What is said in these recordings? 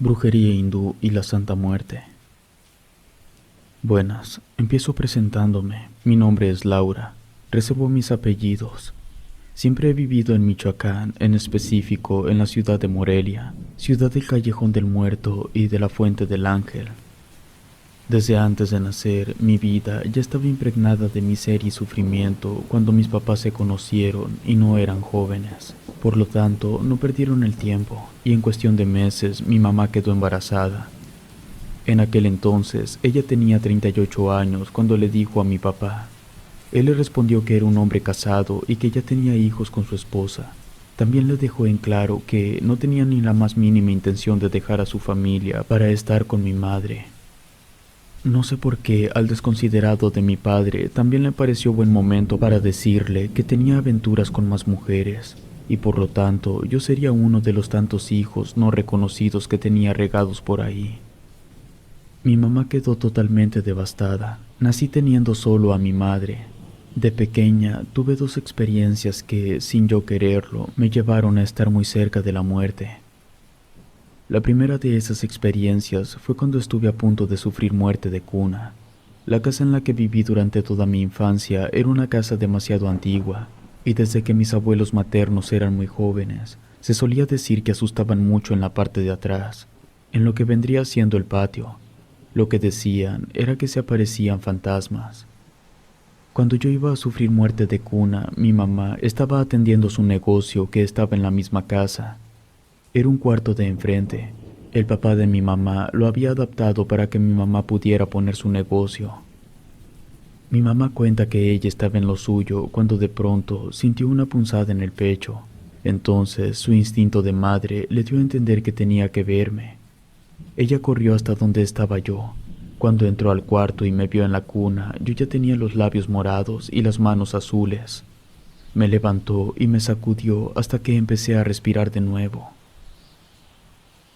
Brujería hindú y la Santa Muerte. Buenas, empiezo presentándome. Mi nombre es Laura. Reservo mis apellidos. Siempre he vivido en Michoacán, en específico en la ciudad de Morelia, ciudad del Callejón del Muerto y de la Fuente del Ángel. Desde antes de nacer, mi vida ya estaba impregnada de miseria y sufrimiento cuando mis papás se conocieron y no eran jóvenes. Por lo tanto, no perdieron el tiempo y en cuestión de meses mi mamá quedó embarazada. En aquel entonces, ella tenía 38 años cuando le dijo a mi papá. Él le respondió que era un hombre casado y que ya tenía hijos con su esposa. También le dejó en claro que no tenía ni la más mínima intención de dejar a su familia para estar con mi madre. No sé por qué al desconsiderado de mi padre también le pareció buen momento para decirle que tenía aventuras con más mujeres, y por lo tanto yo sería uno de los tantos hijos no reconocidos que tenía regados por ahí. Mi mamá quedó totalmente devastada. Nací teniendo solo a mi madre. De pequeña tuve dos experiencias que, sin yo quererlo, me llevaron a estar muy cerca de la muerte. La primera de esas experiencias fue cuando estuve a punto de sufrir muerte de cuna. La casa en la que viví durante toda mi infancia era una casa demasiado antigua, y desde que mis abuelos maternos eran muy jóvenes, se solía decir que asustaban mucho en la parte de atrás, en lo que vendría siendo el patio. Lo que decían era que se aparecían fantasmas. Cuando yo iba a sufrir muerte de cuna, mi mamá estaba atendiendo su negocio que estaba en la misma casa. Era un cuarto de enfrente. El papá de mi mamá lo había adaptado para que mi mamá pudiera poner su negocio. Mi mamá cuenta que ella estaba en lo suyo cuando de pronto sintió una punzada en el pecho. Entonces su instinto de madre le dio a entender que tenía que verme. Ella corrió hasta donde estaba yo. Cuando entró al cuarto y me vio en la cuna, yo ya tenía los labios morados y las manos azules. Me levantó y me sacudió hasta que empecé a respirar de nuevo.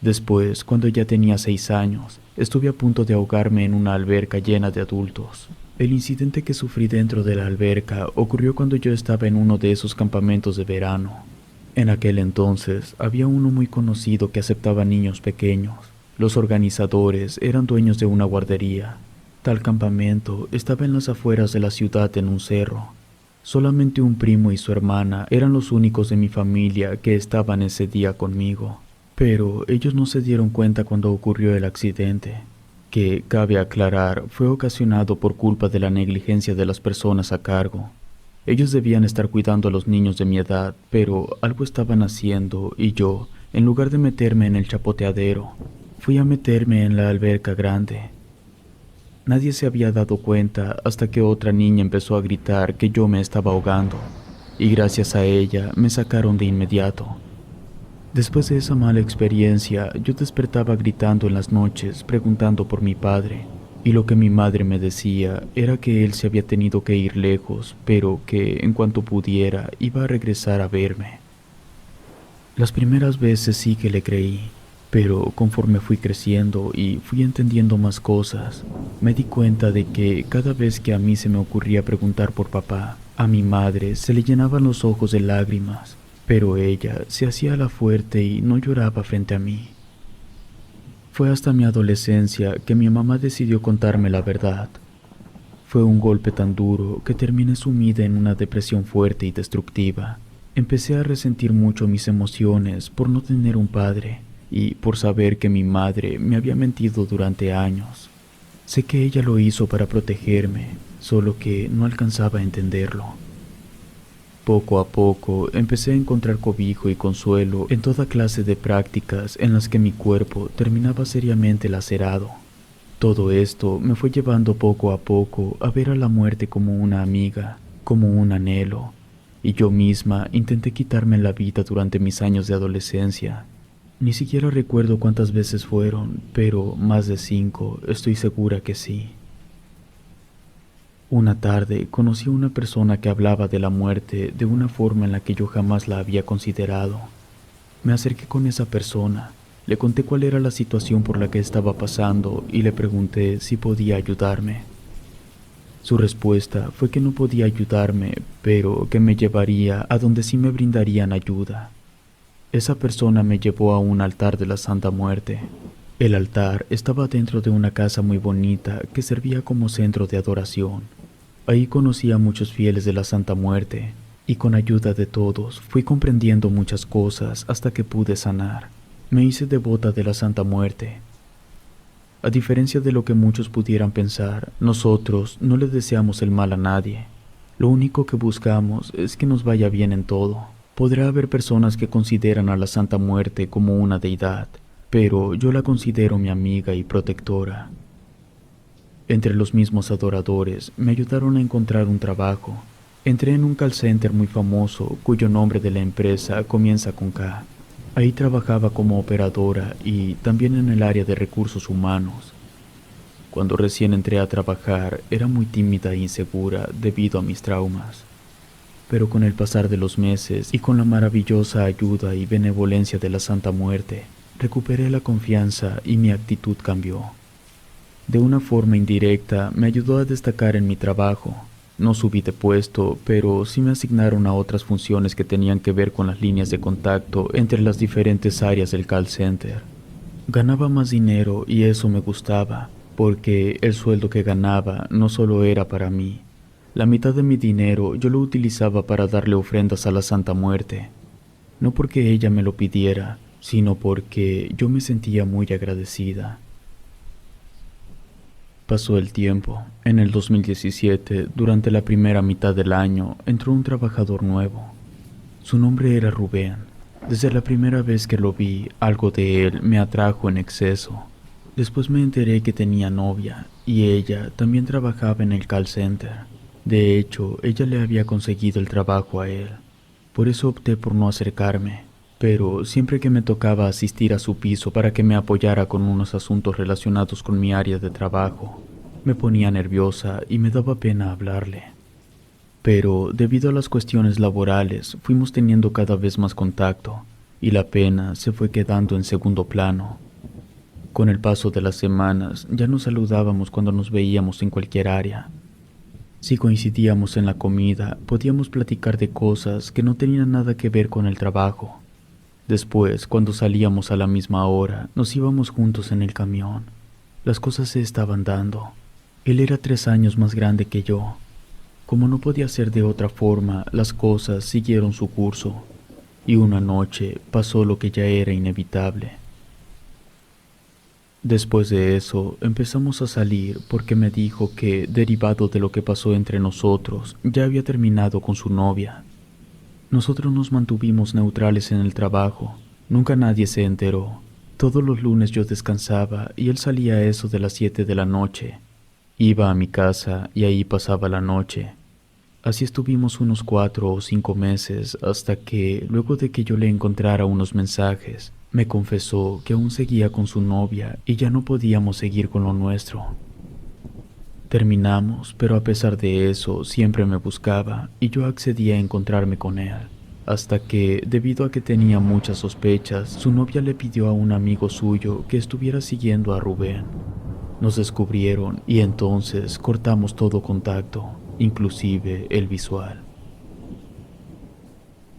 Después, cuando ya tenía 6 años, estuve a punto de ahogarme en una alberca llena de adultos. El incidente que sufrí dentro de la alberca ocurrió cuando yo estaba en uno de esos campamentos de verano. En aquel entonces, había uno muy conocido que aceptaba niños pequeños. Los organizadores eran dueños de una guardería. Tal campamento estaba en las afueras de la ciudad en un cerro. Solamente un primo y su hermana eran los únicos de mi familia que estaban ese día conmigo. Pero ellos no se dieron cuenta cuando ocurrió el accidente, que, cabe aclarar, fue ocasionado por culpa de la negligencia de las personas a cargo. Ellos debían estar cuidando a los niños de mi edad, pero algo estaban haciendo y yo, en lugar de meterme en el chapoteadero, fui a meterme en la alberca grande. Nadie se había dado cuenta hasta que otra niña empezó a gritar que yo me estaba ahogando, y gracias a ella me sacaron de inmediato. Después de esa mala experiencia, yo despertaba gritando en las noches, preguntando por mi padre, y lo que mi madre me decía era que él se había tenido que ir lejos, pero que en cuanto pudiera iba a regresar a verme. Las primeras veces sí que le creí, pero conforme fui creciendo y fui entendiendo más cosas, me di cuenta de que cada vez que a mí se me ocurría preguntar por papá, a mi madre se le llenaban los ojos de lágrimas. Pero ella se hacía la fuerte y no lloraba frente a mí. Fue hasta mi adolescencia que mi mamá decidió contarme la verdad. Fue un golpe tan duro que terminé sumida en una depresión fuerte y destructiva. Empecé a resentir mucho mis emociones por no tener un padre y por saber que mi madre me había mentido durante años. Sé que ella lo hizo para protegerme, solo que no alcanzaba a entenderlo. Poco a poco empecé a encontrar cobijo y consuelo en toda clase de prácticas en las que mi cuerpo terminaba seriamente lacerado. Todo esto me fue llevando poco a poco a ver a la muerte como una amiga, como un anhelo, y yo misma intenté quitarme la vida durante mis años de adolescencia. Ni siquiera recuerdo cuántas veces fueron, pero más de 5, estoy segura que sí. Una tarde conocí a una persona que hablaba de la muerte de una forma en la que yo jamás la había considerado. Me acerqué con esa persona, le conté cuál era la situación por la que estaba pasando y le pregunté si podía ayudarme. Su respuesta fue que no podía ayudarme, pero que me llevaría a donde sí me brindarían ayuda. Esa persona me llevó a un altar de la Santa Muerte. El altar estaba dentro de una casa muy bonita que servía como centro de adoración. Ahí conocí a muchos fieles de la Santa Muerte, y con ayuda de todos fui comprendiendo muchas cosas hasta que pude sanar. Me hice devota de la Santa Muerte. A diferencia de lo que muchos pudieran pensar, nosotros no le deseamos el mal a nadie. Lo único que buscamos es que nos vaya bien en todo. Podrá haber personas que consideran a la Santa Muerte como una deidad, pero yo la considero mi amiga y protectora. Entre los mismos adoradores me ayudaron a encontrar un trabajo. Entré en un call center muy famoso cuyo nombre de la empresa comienza con K. Ahí trabajaba como operadora y también en el área de recursos humanos. Cuando recién entré a trabajar era muy tímida e insegura debido a mis traumas. Pero con el pasar de los meses y con la maravillosa ayuda y benevolencia de la Santa Muerte, recuperé la confianza y mi actitud cambió. De una forma indirecta me ayudó a destacar en mi trabajo. No subí de puesto, pero sí me asignaron a otras funciones que tenían que ver con las líneas de contacto entre las diferentes áreas del call center. Ganaba más dinero y eso me gustaba, porque el sueldo que ganaba no solo era para mí. La mitad de mi dinero yo lo utilizaba para darle ofrendas a la Santa Muerte. No porque ella me lo pidiera, sino porque yo me sentía muy agradecida. Pasó el tiempo. En el 2017, durante la primera mitad del año, entró un trabajador nuevo. Su nombre era Rubén. Desde la primera vez que lo vi, algo de él me atrajo en exceso. Después me enteré que tenía novia, y ella también trabajaba en el call center. De hecho, ella le había conseguido el trabajo a él. Por eso opté por no acercarme. Pero siempre que me tocaba asistir a su piso para que me apoyara con unos asuntos relacionados con mi área de trabajo, me ponía nerviosa y me daba pena hablarle. Pero debido a las cuestiones laborales fuimos teniendo cada vez más contacto y la pena se fue quedando en segundo plano. Con el paso de las semanas ya nos saludábamos cuando nos veíamos en cualquier área. Si coincidíamos en la comida, podíamos platicar de cosas que no tenían nada que ver con el trabajo. Después, cuando salíamos a la misma hora, nos íbamos juntos en el camión. Las cosas se estaban dando. Él era 3 años más grande que yo. Como no podía ser de otra forma, las cosas siguieron su curso, y una noche pasó lo que ya era inevitable. Después de eso, empezamos a salir porque me dijo que, derivado de lo que pasó entre nosotros, ya había terminado con su novia. Nosotros nos mantuvimos neutrales en el trabajo. Nunca nadie se enteró. Todos los lunes yo descansaba y él salía a eso de las 7 de la noche. Iba a mi casa y ahí pasaba la noche. Así estuvimos unos 4 o 5 meses hasta que, luego de que yo le encontrara unos mensajes, me confesó que aún seguía con su novia y ya no podíamos seguir con lo nuestro. Terminamos, pero a pesar de eso siempre me buscaba y yo accedía a encontrarme con él. Hasta que, debido a que tenía muchas sospechas, su novia le pidió a un amigo suyo que estuviera siguiendo a Rubén. Nos descubrieron y entonces cortamos todo contacto, inclusive el visual.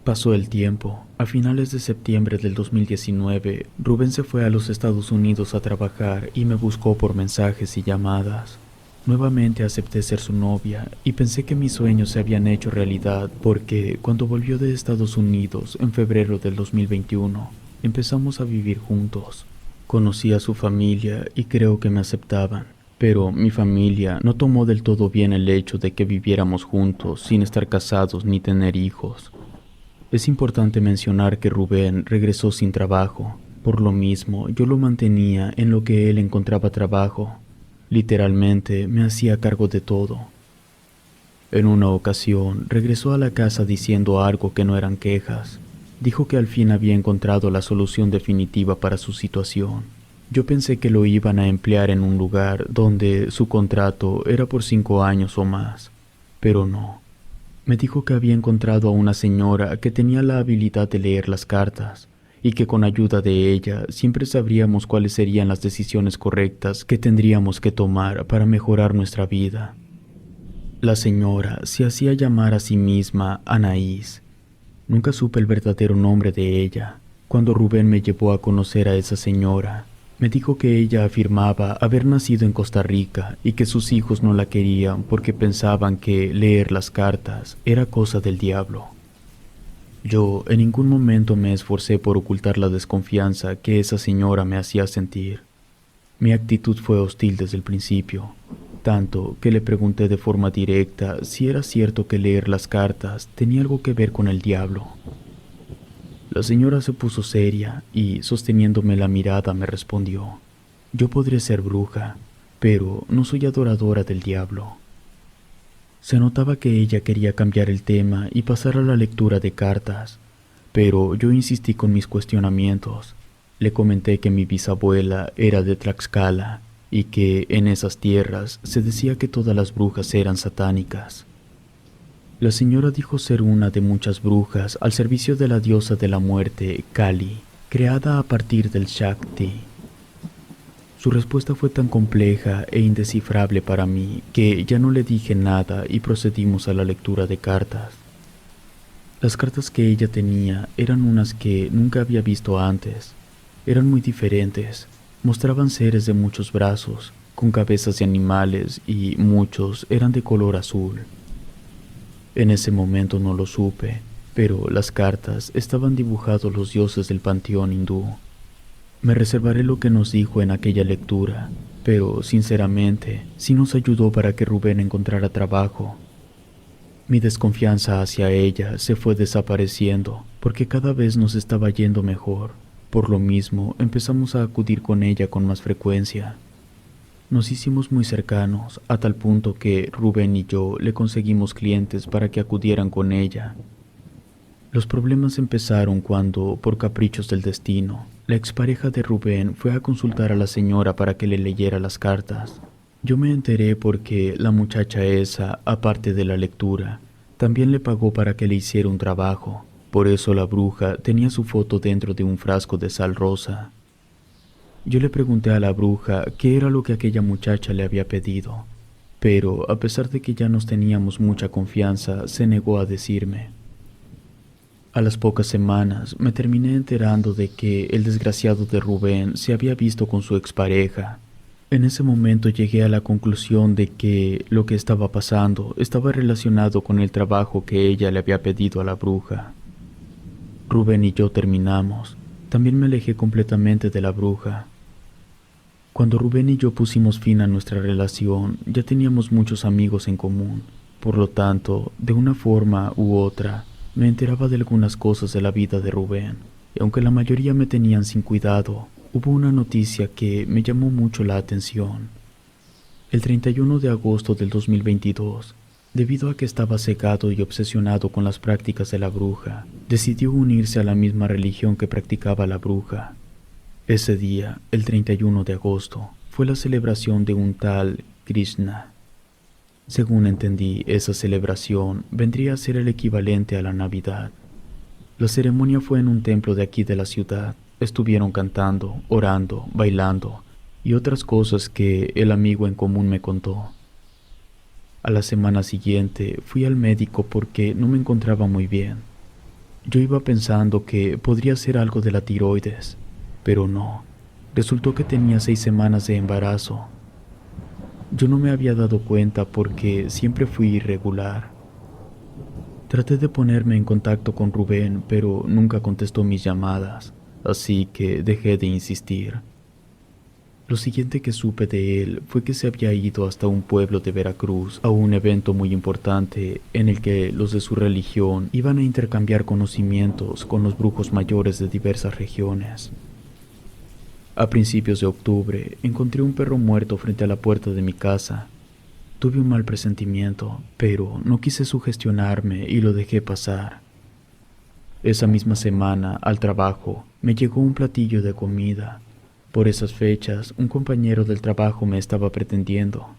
Pasó el tiempo. A finales de septiembre del 2019, Rubén se fue a los Estados Unidos a trabajar y me buscó por mensajes y llamadas. Nuevamente acepté ser su novia y pensé que mis sueños se habían hecho realidad porque cuando volvió de Estados Unidos en febrero del 2021, empezamos a vivir juntos. Conocí a su familia y creo que me aceptaban, pero mi familia no tomó del todo bien el hecho de que viviéramos juntos sin estar casados ni tener hijos. Es importante mencionar que Rubén regresó sin trabajo. Por lo mismo, yo lo mantenía en lo que él encontraba trabajo. Literalmente me hacía cargo de todo. En una ocasión regresó a la casa diciendo algo que no eran quejas. Dijo que al fin había encontrado la solución definitiva para su situación. Yo pensé que lo iban a emplear en un lugar donde su contrato era por 5 años o más, pero no. Me dijo que había encontrado a una señora que tenía la habilidad de leer las cartas y que con ayuda de ella siempre sabríamos cuáles serían las decisiones correctas que tendríamos que tomar para mejorar nuestra vida. La señora se hacía llamar a sí misma Anaís. Nunca supe el verdadero nombre de ella. Cuando Rubén me llevó a conocer a esa señora, me dijo que ella afirmaba haber nacido en Costa Rica y que sus hijos no la querían porque pensaban que leer las cartas era cosa del diablo. Yo en ningún momento me esforcé por ocultar la desconfianza que esa señora me hacía sentir. Mi actitud fue hostil desde el principio, tanto que le pregunté de forma directa si era cierto que leer las cartas tenía algo que ver con el diablo. La señora se puso seria y, sosteniéndome la mirada, me respondió: «Yo podré ser bruja, pero no soy adoradora del diablo». Se notaba que ella quería cambiar el tema y pasar a la lectura de cartas, pero yo insistí con mis cuestionamientos. Le comenté que mi bisabuela era de Tlaxcala y que en esas tierras se decía que todas las brujas eran satánicas. La señora dijo ser una de muchas brujas al servicio de la diosa de la muerte, Kali, creada a partir del Shakti. Su respuesta fue tan compleja e indescifrable para mí que ya no le dije nada y procedimos a la lectura de cartas. Las cartas que ella tenía eran unas que nunca había visto antes. Eran muy diferentes, mostraban seres de muchos brazos, con cabezas de animales y muchos eran de color azul. En ese momento no lo supe, pero las cartas estaban dibujados los dioses del panteón hindú. Me reservaré lo que nos dijo en aquella lectura, pero sinceramente sí nos ayudó para que Rubén encontrara trabajo. Mi desconfianza hacia ella se fue desapareciendo porque cada vez nos estaba yendo mejor. Por lo mismo empezamos a acudir con ella con más frecuencia. Nos hicimos muy cercanos, a tal punto que Rubén y yo le conseguimos clientes para que acudieran con ella. Los problemas empezaron cuando, por caprichos del destino, la expareja de Rubén fue a consultar a la señora para que le leyera las cartas. Yo me enteré porque la muchacha esa, aparte de la lectura, también le pagó para que le hiciera un trabajo. Por eso la bruja tenía su foto dentro de un frasco de sal rosa. Yo le pregunté a la bruja qué era lo que aquella muchacha le había pedido, pero a pesar de que ya nos teníamos mucha confianza, se negó a decirme. A las pocas semanas me terminé enterando de que el desgraciado de Rubén se había visto con su expareja. En ese momento llegué a la conclusión de que lo que estaba pasando estaba relacionado con el trabajo que ella le había pedido a la bruja. Rubén y yo terminamos. También me alejé completamente de la bruja. Cuando Rubén y yo pusimos fin a nuestra relación, ya teníamos muchos amigos en común. Por lo tanto, de una forma u otra, me enteraba de algunas cosas de la vida de Rubén. Y aunque la mayoría me tenían sin cuidado, hubo una noticia que me llamó mucho la atención. El 31 de agosto del 2022, debido a que estaba cegado y obsesionado con las prácticas de la bruja, decidió unirse a la misma religión que practicaba la bruja. Ese día, el 31 de agosto, fue la celebración de un tal Krishna. Según entendí, esa celebración vendría a ser el equivalente a la Navidad. La ceremonia fue en un templo de aquí de la ciudad. Estuvieron cantando, orando, bailando y otras cosas que el amigo en común me contó. A la semana siguiente fui al médico porque no me encontraba muy bien. Yo iba pensando que podría ser algo de la tiroides, pero no. Resultó que tenía 6 semanas de embarazo. Yo no me había dado cuenta porque siempre fui irregular. Traté de ponerme en contacto con Rubén, pero nunca contestó mis llamadas, así que dejé de insistir. Lo siguiente que supe de él fue que se había ido hasta un pueblo de Veracruz a un evento muy importante en el que los de su religión iban a intercambiar conocimientos con los brujos mayores de diversas regiones. A principios de octubre encontré un perro muerto frente a la puerta de mi casa. Tuve un mal presentimiento, pero no quise sugestionarme y lo dejé pasar. Esa misma semana, al trabajo, me llegó un platillo de comida. Por esas fechas, un compañero del trabajo me estaba pretendiendo,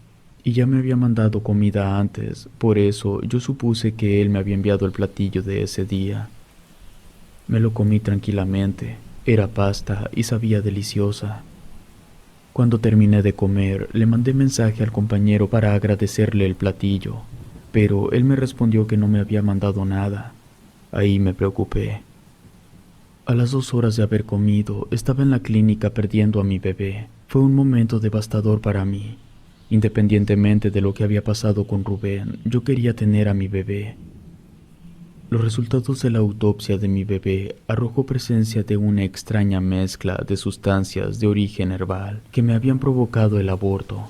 y ya me había mandado comida antes, por eso yo supuse que él me había enviado el platillo de ese día. Me lo comí tranquilamente, era pasta y sabía deliciosa. Cuando terminé de comer, le mandé mensaje al compañero para agradecerle el platillo, pero él me respondió que no me había mandado nada. Ahí me preocupé. A las 2 horas de haber comido, estaba en la clínica perdiendo a mi bebé. Fue un momento devastador para mí. Independientemente de lo que había pasado con Rubén, yo quería tener a mi bebé. Los resultados de la autopsia de mi bebé arrojó presencia de una extraña mezcla de sustancias de origen herbal que me habían provocado el aborto.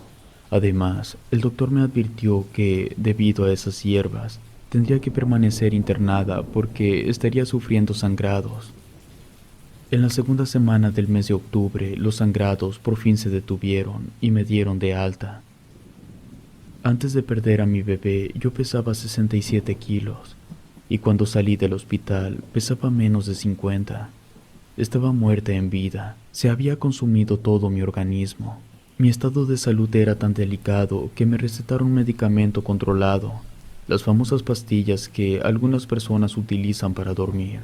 Además, el doctor me advirtió que, debido a esas hierbas, tendría que permanecer internada porque estaría sufriendo sangrados. En la segunda semana del mes de octubre, los sangrados por fin se detuvieron y me dieron de alta. Antes de perder a mi bebé, yo pesaba 67 kilos. Y cuando salí del hospital pesaba menos de 50. Estaba muerta en vida, se había consumido todo mi organismo. Mi estado de salud era tan delicado que me recetaron un medicamento controlado, las famosas pastillas que algunas personas utilizan para dormir.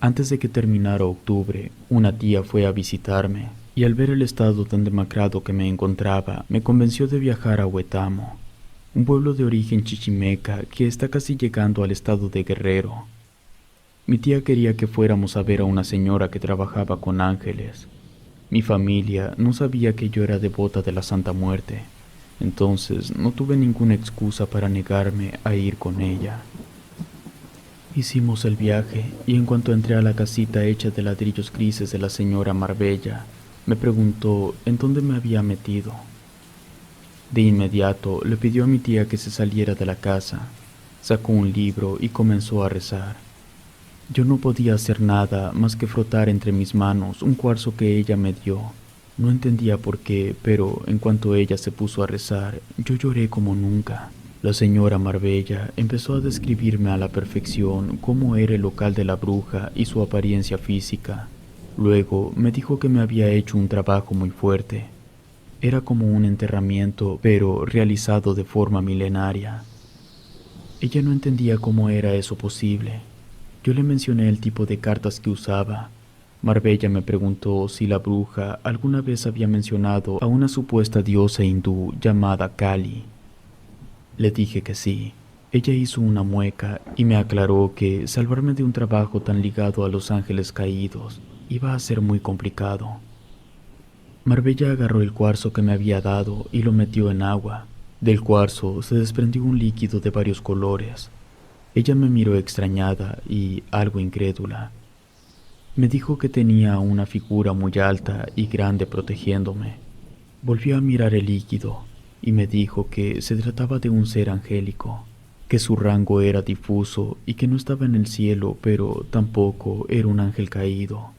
Antes de que terminara octubre, una tía fue a visitarme y al ver el estado tan demacrado que me encontraba, me convenció de viajar a Huetamo, un pueblo de origen chichimeca que está casi llegando al estado de Guerrero. Mi tía quería que fuéramos a ver a una señora que trabajaba con ángeles. Mi familia no sabía que yo era devota de la Santa Muerte, entonces no tuve ninguna excusa para negarme a ir con ella. Hicimos el viaje y en cuanto entré a la casita hecha de ladrillos grises de la señora Marbella, me preguntó en dónde me había metido. De inmediato le pidió a mi tía que se saliera de la casa, sacó un libro y comenzó a rezar. Yo no podía hacer nada más que frotar entre mis manos un cuarzo que ella me dio. No entendía por qué, pero en cuanto ella se puso a rezar, yo lloré como nunca. La señora Marbella empezó a describirme a la perfección cómo era el local de la bruja y su apariencia física. Luego me dijo que me había hecho un trabajo muy fuerte. Era como un enterramiento, pero realizado de forma milenaria. Ella no entendía cómo era eso posible. Yo le mencioné el tipo de cartas que usaba. Marbella me preguntó si la bruja alguna vez había mencionado a una supuesta diosa hindú llamada Kali. Le dije que sí. Ella hizo una mueca y me aclaró que salvarme de un trabajo tan ligado a los ángeles caídos iba a ser muy complicado. Marbella agarró el cuarzo que me había dado y lo metió en agua. Del cuarzo se desprendió un líquido de varios colores. Ella me miró extrañada y algo incrédula. Me dijo que tenía una figura muy alta y grande protegiéndome. Volvió a mirar el líquido y me dijo que se trataba de un ser angélico, que su rango era difuso y que no estaba en el cielo, pero tampoco era un ángel caído.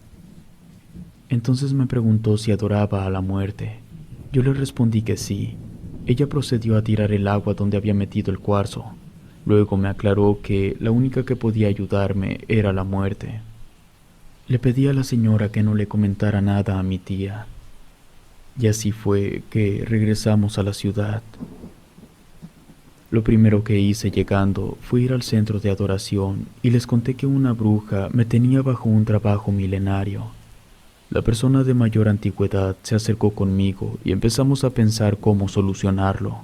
Entonces me preguntó si adoraba a la muerte. Yo le respondí que sí. Ella procedió a tirar el agua donde había metido el cuarzo. Luego me aclaró que la única que podía ayudarme era la muerte. Le pedí a la señora que no le comentara nada a mi tía. Y así fue que regresamos a la ciudad. Lo primero que hice llegando fue ir al centro de adoración y les conté que una bruja me tenía bajo un trabajo milenario. La persona de mayor antigüedad se acercó conmigo y empezamos a pensar cómo solucionarlo.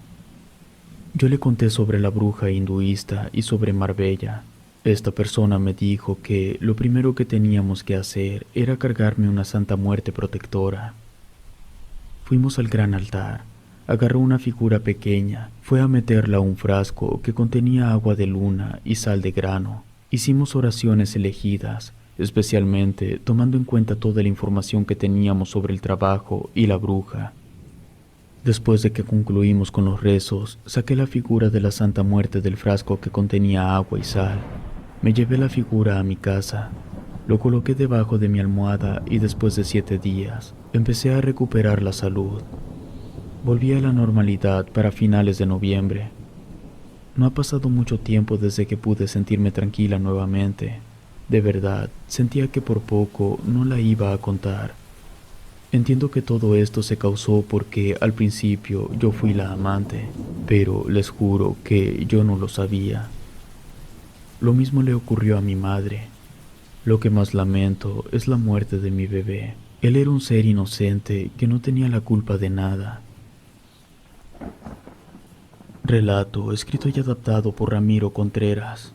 Yo le conté sobre la bruja hinduista y sobre Marbella. Esta persona me dijo que lo primero que teníamos que hacer era cargarme una santa muerte protectora. Fuimos al gran altar, agarró una figura pequeña, fue a meterla a un frasco que contenía agua de luna y sal de grano. Hicimos oraciones elegidas, especialmente tomando en cuenta toda la información que teníamos sobre el trabajo y la bruja. Después de que concluimos con los rezos, saqué la figura de la Santa Muerte del frasco que contenía agua y sal. Me llevé la figura a mi casa. Lo coloqué debajo de mi almohada y después de 7 días, empecé a recuperar la salud. Volví a la normalidad para finales de noviembre. No ha pasado mucho tiempo desde que pude sentirme tranquila nuevamente. De verdad, sentía que por poco no la iba a contar. Entiendo que todo esto se causó porque al principio yo fui la amante, pero les juro que yo no lo sabía. Lo mismo le ocurrió a mi madre. Lo que más lamento es la muerte de mi bebé. Él era un ser inocente que no tenía la culpa de nada. Relato escrito y adaptado por Ramiro Contreras.